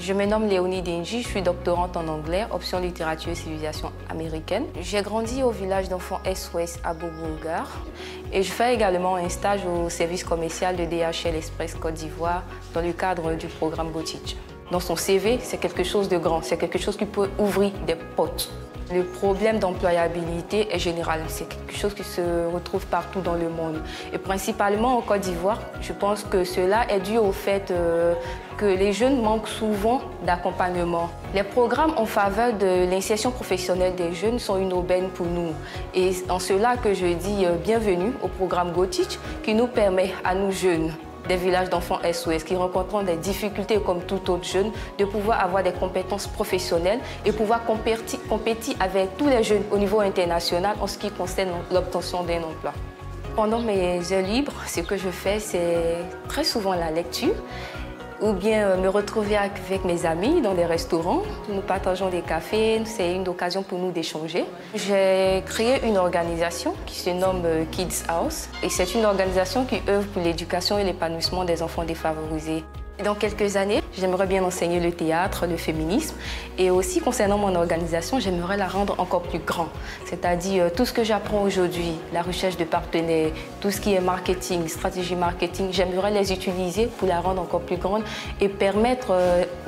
Je me nomme Léonie Denji, je suis doctorante en anglais, option littérature et civilisation américaine. J'ai grandi au village d'enfants SOS à Bourg-Bourgard et je fais également un stage au service commercial de DHL Express Côte d'Ivoire dans le cadre du programme Go-Teach. Dans son CV, c'est quelque chose de grand, c'est quelque chose qui peut ouvrir des portes. Le problème d'employabilité est général, c'est quelque chose qui se retrouve partout dans le monde. Et principalement en Côte d'Ivoire, je pense que cela est dû au fait que les jeunes manquent souvent d'accompagnement. Les programmes en faveur de l'insertion professionnelle des jeunes sont une aubaine pour nous. Et en cela que je dis bienvenue au programme Go-Teach qui nous permet à nous jeunes des villages d'enfants SOS qui rencontrent des difficultés comme tout autre jeune, de pouvoir avoir des compétences professionnelles et pouvoir compétir avec tous les jeunes au niveau international en ce qui concerne l'obtention d'un emploi. Pendant mes heures libres, ce que je fais, c'est très souvent la lecture ou bien me retrouver avec mes amis dans des restaurants. Nous partageons des cafés, c'est une occasion pour nous d'échanger. J'ai créé une organisation qui se nomme Kids House et c'est une organisation qui œuvre pour l'éducation et l'épanouissement des enfants défavorisés. Dans quelques années, j'aimerais bien enseigner le théâtre, le féminisme et aussi concernant mon organisation, j'aimerais la rendre encore plus grande. C'est-à-dire tout ce que j'apprends aujourd'hui, la recherche de partenaires, tout ce qui est marketing, stratégie marketing, j'aimerais les utiliser pour la rendre encore plus grande et permettre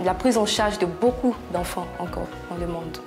la prise en charge de beaucoup d'enfants encore dans le monde.